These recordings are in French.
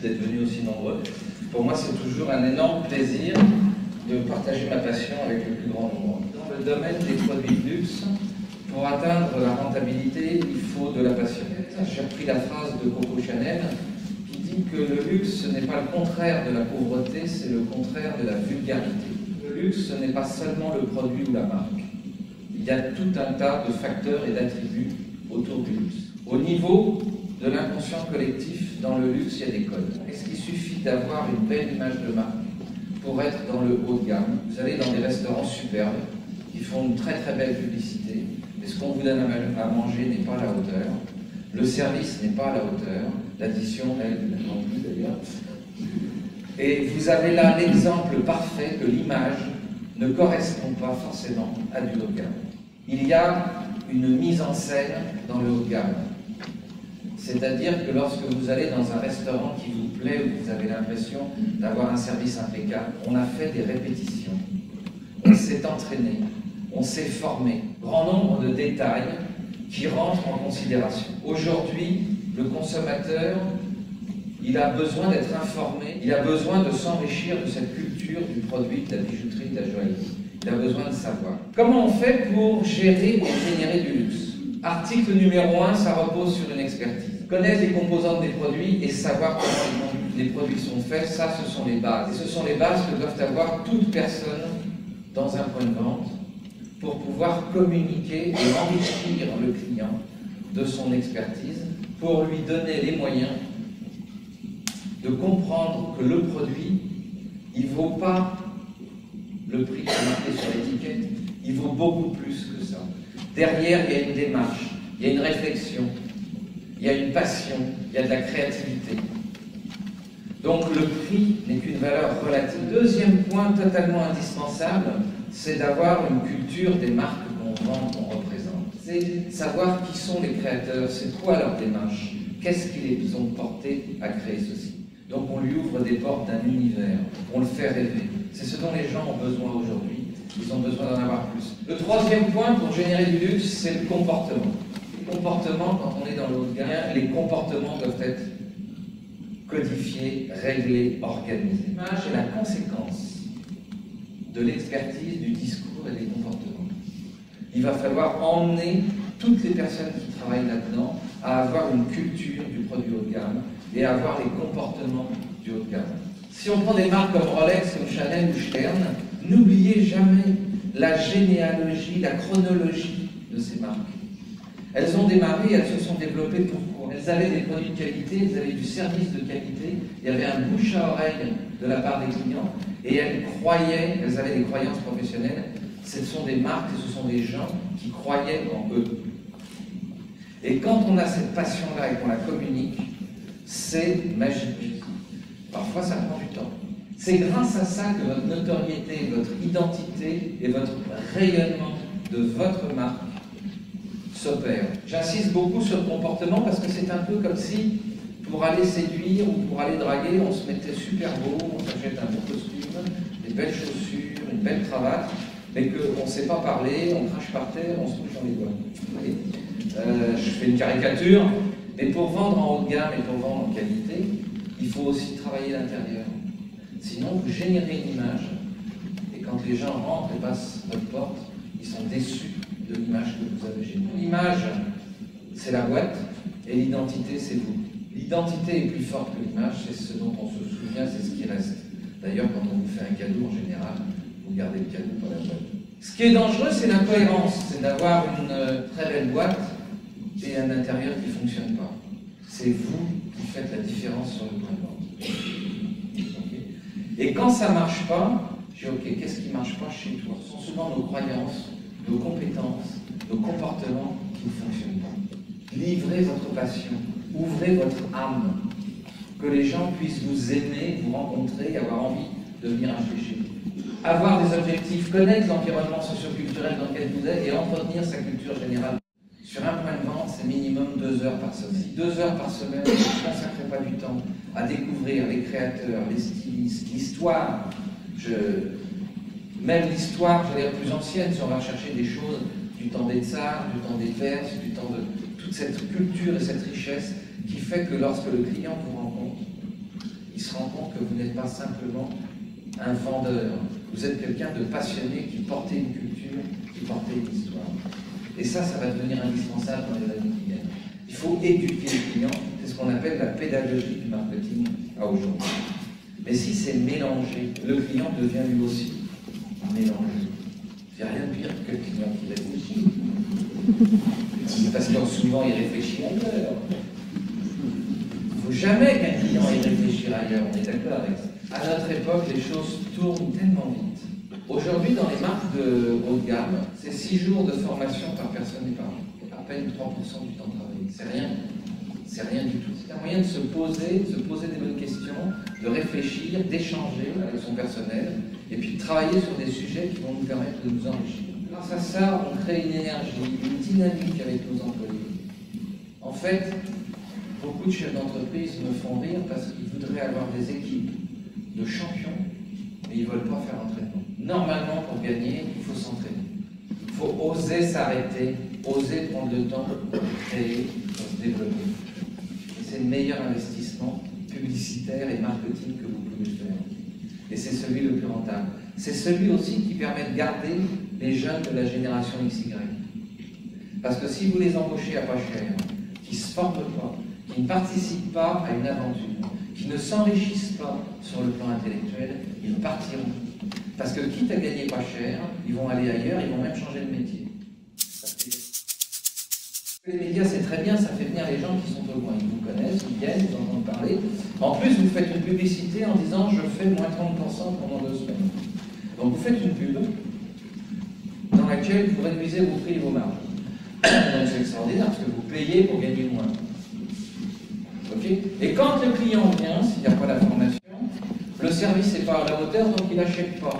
d'être venus aussi nombreux. Pour moi, c'est toujours un énorme plaisir de partager ma passion avec le plus grand nombre. Dans le domaine des produits de luxe, pour atteindre la rentabilité, il faut de la passion. J'ai repris la phrase de Coco Chanel qui dit que le luxe, ce n'est pas le contraire de la pauvreté, c'est le contraire de la vulgarité. Le luxe, ce n'est pas seulement le produit ou la marque. Il y a tout un tas de facteurs et d'attributs autour du luxe. Au niveau de l'inconscient collectif, dans le luxe, il y a des codes. Est-ce qu'il suffit d'avoir une belle image de marque pour être dans le haut de gamme? Vous allez dans des restaurants superbes qui font une très très belle publicité, mais ce qu'on vous donne à manger n'est pas à la hauteur, le service n'est pas à la hauteur, l'addition, elle, non plus d'ailleurs. Et vous avez là l'exemple parfait que l'image ne correspond pas forcément à du haut de gamme. Il y a une mise en scène dans le haut de gamme. C'est-à-dire que lorsque vous allez dans un restaurant qui vous plaît, où vous avez l'impression d'avoir un service impeccable, on a fait des répétitions, on s'est entraîné, on s'est formé. Grand nombre de détails qui rentrent en considération. Aujourd'hui, le consommateur, il a besoin d'être informé, il a besoin de s'enrichir de cette culture du produit, de la bijouterie, de la joaillerie. Il a besoin de savoir. Comment on fait pour gérer et générer du luxe? Article numéro 1, ça repose sur une expertise. Connaître les composantes des produits et savoir comment les produits sont faits, ça, ce sont les bases. Et ce sont les bases que doivent avoir toute personne dans un point de vente pour pouvoir communiquer et enrichir le client de son expertise, pour lui donner les moyens de comprendre que le produit, il ne vaut pas le prix qui est marqué sur l'étiquette, il vaut beaucoup plus que ça. Derrière, il y a une démarche, il y a une réflexion, il y a une passion, il y a de la créativité. Donc le prix n'est qu'une valeur relative. Deuxième point totalement indispensable, c'est d'avoir une culture des marques qu'on vend, qu'on représente. C'est savoir qui sont les créateurs, c'est quoi leur démarche, qu'est-ce qui les ont portés à créer ceci. Donc on lui ouvre des portes d'un univers, on le fait rêver. C'est ce dont les gens ont besoin aujourd'hui. Ils ont besoin d'en avoir plus. Le troisième point pour générer du luxe, c'est le comportement. Les comportements, quand on est dans le haut de gamme, les comportements doivent être codifiés, réglés, organisés. L'image est la conséquence de l'expertise, du discours et des comportements. Il va falloir emmener toutes les personnes qui travaillent là-dedans à avoir une culture du produit haut de gamme et à avoir les comportements du haut de gamme. Si on prend des marques comme Rolex, comme Chanel ou Stern, n'oubliez jamais la généalogie, la chronologie de ces marques. Elles ont démarré, elles se sont développées pourquoi? Elles avaient des produits de qualité, elles avaient du service de qualité, il y avait un bouche à oreille de la part des clients, et elles croyaient, elles avaient des croyances professionnelles. Ce sont des marques, ce sont des gens qui croyaient en eux. Et quand on a cette passion-là et qu'on la communique, c'est magique. Parfois, ça prend du temps. C'est grâce à ça que votre notoriété, votre identité et votre rayonnement de votre marque s'opèrent. J'insiste beaucoup sur le comportement parce que c'est un peu comme si, pour aller séduire ou pour aller draguer, on se mettait super beau, on s'achète un beau costume, des belles chaussures, une belle cravate, mais qu'on ne sait pas parler, on crache par terre, on se touche dans les doigts. Je fais une caricature, mais pour vendre en haut de gamme et pour vendre en qualité, il faut aussi travailler l'intérieur. Sinon, vous générez une image, et quand les gens rentrent et passent votre porte, ils sont déçus de l'image que vous avez générée. L'image, c'est la boîte, et l'identité, c'est vous. L'identité est plus forte que l'image, c'est ce dont on se souvient, c'est ce qui reste. D'ailleurs, quand on vous fait un cadeau, en général, vous gardez le cadeau, pas la boîte. Ce qui est dangereux, c'est l'incohérence, c'est d'avoir une très belle boîte et un intérieur qui ne fonctionne pas. C'est vous qui faites la différence sur le point de vente. Okay. Et quand ça ne marche pas, je dis ok, qu'est-ce qui ne marche pas chez toi? Ce sont souvent nos croyances, nos compétences, nos comportements qui ne fonctionnent pas. Livrez votre passion, ouvrez votre âme, que les gens puissent vous aimer, vous rencontrer et avoir envie de venir acheter chez vous. Avoir des objectifs, connaître l'environnement socio-culturel dans lequel vous êtes et entretenir sa culture générale. Sur un point de vente, c'est minimum 2 heures par semaine. Si 2 heures par semaine, vous ne consacrez pas du temps à découvrir les créateurs, les stylistes, l'histoire, même l'histoire, je vais dire plus ancienne, si on va chercher des choses du temps des tsars, du temps des Perses, du temps de toute cette culture et cette richesse qui fait que lorsque le client vous rencontre, il se rend compte que vous n'êtes pas simplement un vendeur. Vous êtes quelqu'un de passionné qui portait une culture, qui portait une histoire. Et ça va devenir indispensable dans les années qui viennent. Il faut éduquer le client, c'est ce qu'on appelle la pédagogie du marketing à aujourd'hui. Mais si c'est mélangé, le client devient lui aussi mélangé. Il n'y a rien de pire que le client qui réfléchit. Parce que souvent il réfléchit ailleurs. Il ne faut jamais qu'un client y réfléchisse ailleurs, on est d'accord avec ça. À notre époque, les choses tournent tellement vite. Aujourd'hui, dans les marques de haut de gamme, c'est 6 jours de formation par personne et par an. À peine 3% du temps de travail. C'est rien. C'est rien du tout. C'est un moyen de se poser des bonnes questions, de réfléchir, d'échanger avec son personnel, et puis de travailler sur des sujets qui vont nous permettre de nous enrichir. Grâce à ça, on crée une énergie, une dynamique avec nos employés. En fait, beaucoup de chefs d'entreprise me font rire parce qu'ils voudraient avoir des équipes de champions, mais ils ne veulent pas faire l'entraînement. Normalement, pour gagner, il faut s'entraîner. Il faut oser s'arrêter, oser prendre le temps de créer, de se développer. Et c'est le meilleur investissement publicitaire et marketing que vous pouvez faire. Et c'est celui le plus rentable. C'est celui aussi qui permet de garder les jeunes de la génération XY. Parce que si vous les embauchez à pas cher, qui ne se forment pas, qui ne participent pas à une aventure, qui ne s'enrichissent pas sur le plan intellectuel, ils partiront. Parce que quitte à gagner pas cher, ils vont aller ailleurs, ils vont même changer de métier. Les médias, c'est très bien, ça fait venir les gens qui sont au loin. Ils vous connaissent, ils viennent, ils entendent parler. En plus, vous faites une publicité en disant « je fais moins 30% pendant 2 semaines ». Donc vous faites une pub dans laquelle vous réduisez vos prix et vos marges. Donc c'est extraordinaire parce que vous payez pour gagner moins. Okay. Et quand le client vient, s'il n'y a pas la formation, le service n'est pas à la hauteur, donc il n'achète pas.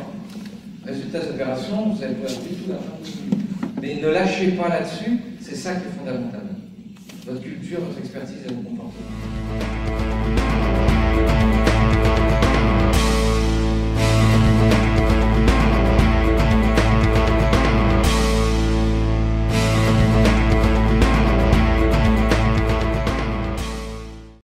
Résultat des opérations, vous n'avez pas du tout l'argent dessus. Mais ne lâchez pas là-dessus, c'est ça qui est fondamental. Votre culture, votre expertise et vos comportements.